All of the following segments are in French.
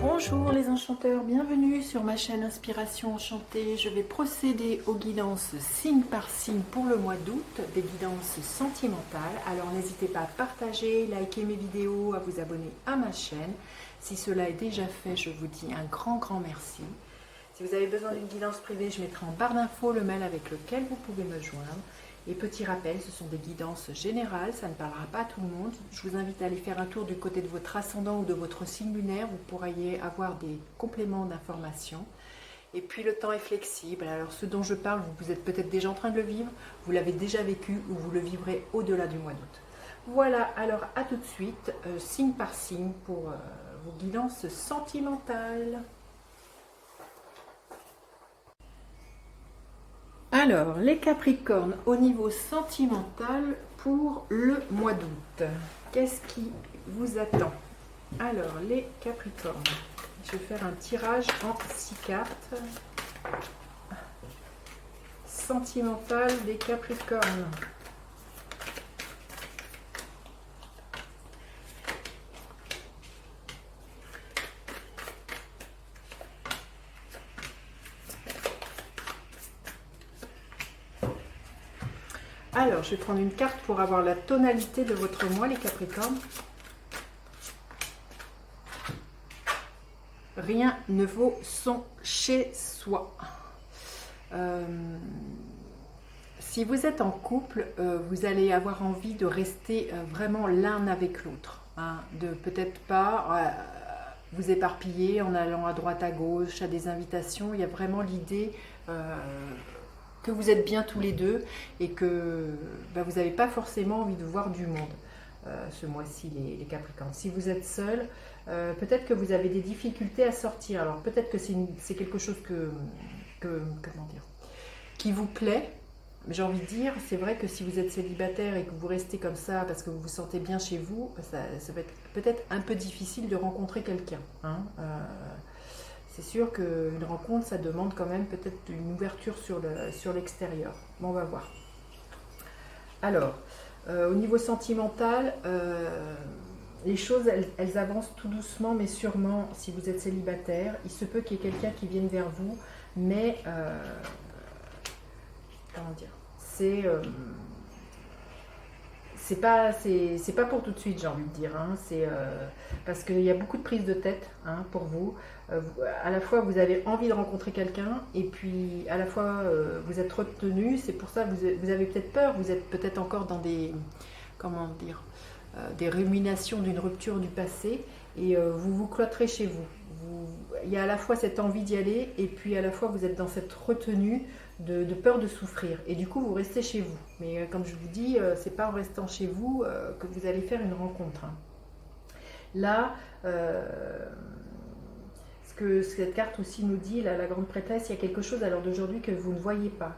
Bonjour les enchanteurs, bienvenue sur ma chaîne Inspiration Enchantée. Je vais procéder aux guidances signe par signe pour le mois d'août, des guidances sentimentales. Alors n'hésitez pas à partager, liker mes vidéos, à vous abonner à ma chaîne. Si cela est déjà fait, je vous dis un grand merci. Si vous avez besoin d'une guidance privée, je mettrai en barre d'infos le mail avec lequel vous pouvez me joindre. Et petit rappel, ce sont des guidances générales, ça ne parlera pas à tout le monde. Je vous invite à aller faire un tour du côté de votre ascendant ou de votre signe lunaire. Vous pourriez avoir des compléments d'informations. Et puis le temps est flexible. Alors ce dont je parle, vous êtes peut-être déjà en train de le vivre, vous l'avez déjà vécu ou vous le vivrez au-delà du mois d'août. Voilà, alors à tout de suite, signe par signe pour vos guidances sentimentales. Alors, les Capricornes au niveau sentimental pour le mois d'août. Qu'est-ce qui vous attend? Alors, les Capricornes, je vais faire un tirage en 6 cartes. Sentimental des Capricornes. Alors, je vais prendre une carte pour avoir la tonalité de votre mois, les Capricornes. Rien ne vaut son chez soi. Si vous êtes en couple, vous allez avoir envie de rester vraiment l'un avec l'autre. Hein, de peut-être pas vous éparpiller en allant à droite à gauche, à des invitations. Il y a vraiment l'idée que vous êtes bien tous les deux et que vous n'avez pas forcément envie de voir du monde ce mois-ci, les Capricornes. Si vous êtes seul, peut-être que vous avez des difficultés à sortir. Alors peut-être que c'est quelque chose comment dire, qui vous plaît. J'ai envie de dire, c'est vrai que si vous êtes célibataire et que vous restez comme ça parce que vous vous sentez bien chez vous, ça va être peut-être un peu difficile de rencontrer quelqu'un. Hein. C'est sûr qu'une rencontre, ça demande quand même peut-être une ouverture sur l'extérieur. Bon, on va voir. Alors, au niveau sentimental, les choses, elles avancent tout doucement, mais sûrement, si vous êtes célibataire, il se peut qu'il y ait quelqu'un qui vienne vers vous, mais, comment dire, c'est pas pour tout de suite, j'ai envie de dire. Hein. Parce qu'il y a beaucoup de prise de tête pour vous. À la fois, vous avez envie de rencontrer quelqu'un et puis à la fois, vous êtes retenu. C'est pour ça que vous avez peut-être peur. Vous êtes peut-être encore dans comment dire, des ruminations d'une rupture du passé et vous vous cloîtrez chez vous. Il y a à la fois cette envie d'y aller et puis à la fois, vous êtes dans cette retenue de peur de souffrir et du coup vous restez chez vous, mais comme je vous dis, c'est pas en restant chez vous que vous allez faire une rencontre. Hein. Là, ce que cette carte aussi nous dit, là, la grande prêtresse, il y a quelque chose à l'heure d'aujourd'hui que vous ne voyez pas,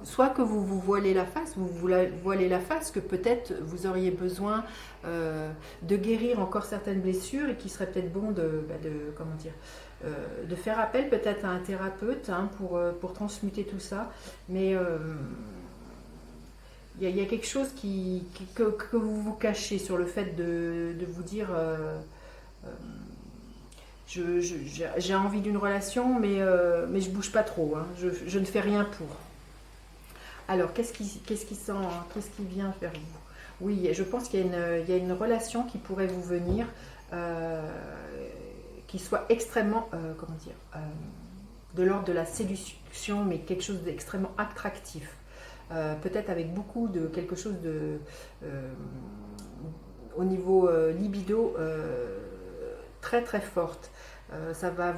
soit que vous vous voilez la face, voilez la face, que peut-être vous auriez besoin de guérir encore certaines blessures et qu'il serait peut-être bon comment dire, de faire appel peut-être à un thérapeute pour transmuter tout ça, mais il y a quelque chose que vous vous cachez sur le fait de vous dire j'ai envie d'une relation, mais je bouge pas trop, hein, je ne fais rien pour. Alors, qu'est-ce qui vient vers vous? Oui, je pense qu'il y a une relation qui pourrait vous venir, qui soit extrêmement, comment dire, de l'ordre de la séduction, mais quelque chose d'extrêmement attractif. Peut-être avec beaucoup de quelque chose de au niveau libido très très forte. Ça va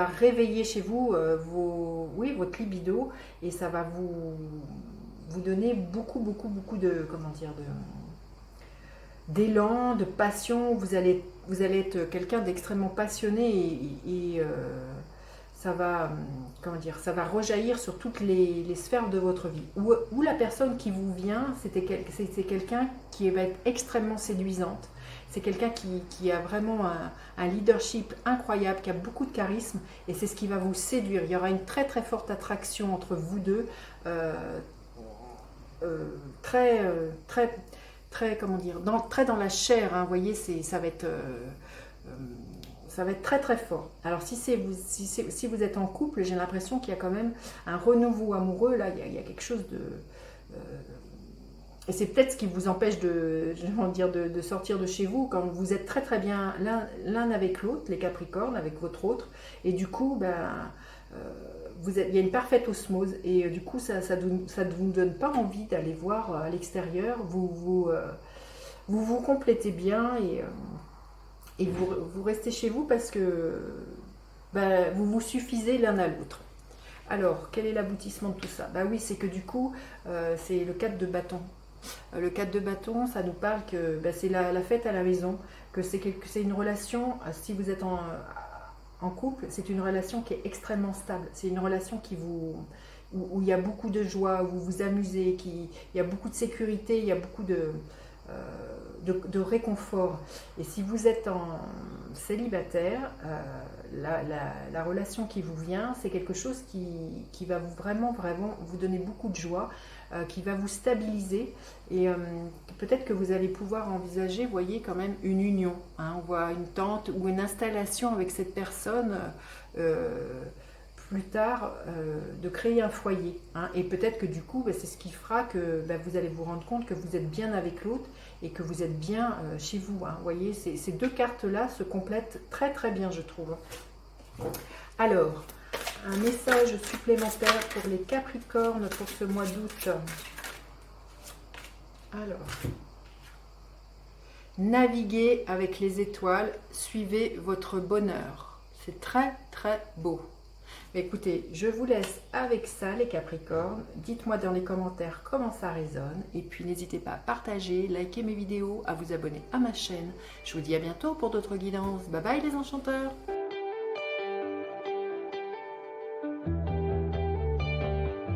réveiller chez vous votre libido et ça va vous donner beaucoup de, comment dire, d'élan, de passion. Vous allez être quelqu'un d'extrêmement passionné et ça va, comment dire, ça va rejaillir sur toutes les sphères de votre vie. Ou la personne qui vous vient, c'est quelqu'un qui va être extrêmement séduisante. C'est quelqu'un qui a vraiment un leadership incroyable, qui a beaucoup de charisme, et c'est ce qui va vous séduire. Il y aura une très très forte attraction entre vous deux, très comment dire, très dans la chair. Hein, vous voyez, ça va être ça va être très très fort. Alors si vous êtes en couple, j'ai l'impression qu'il y a quand même un renouveau amoureux, là, il y a quelque chose de... et c'est peut-être ce qui vous empêche de sortir de chez vous, quand vous êtes très très bien l'un avec l'autre, les Capricornes, avec votre autre, et du coup, il y a une parfaite osmose, et du coup, ça ne vous donne pas envie d'aller voir à l'extérieur, vous complétez bien, et vous restez chez vous parce que vous vous suffisez l'un à l'autre. Alors, quel est l'aboutissement de tout ça? Oui, c'est que du coup, c'est le 4 de bâton. Le 4 de bâton, ça nous parle que c'est la fête à la maison, que c'est une relation, si vous êtes en couple, c'est une relation qui est extrêmement stable. C'est une relation où il y a beaucoup de joie, où vous vous amusez, il y a beaucoup de sécurité, il y a beaucoup de réconfort. Et si vous êtes en célibataire, la relation qui vous vient, c'est quelque chose qui va vraiment vous donner beaucoup de joie, qui va vous stabiliser, et peut-être que vous allez pouvoir envisager, vous voyez, quand même une union, hein. On voit une tente ou une installation avec cette personne plus tard, de créer un foyer, hein. Et peut-être que du coup, c'est ce qui fera que vous allez vous rendre compte que vous êtes bien avec l'autre et que vous êtes bien chez vous, hein. Vous voyez, ces deux cartes-là se complètent très très bien, je trouve. Alors, un message supplémentaire pour les Capricornes pour ce mois d'août. Alors, naviguez avec les étoiles, suivez votre bonheur. C'est très très beau. Mais écoutez, je vous laisse avec ça les Capricornes. Dites-moi dans les commentaires comment ça résonne. Et puis n'hésitez pas à partager, liker mes vidéos, à vous abonner à ma chaîne. Je vous dis à bientôt pour d'autres guidances. Bye bye les enchanteurs!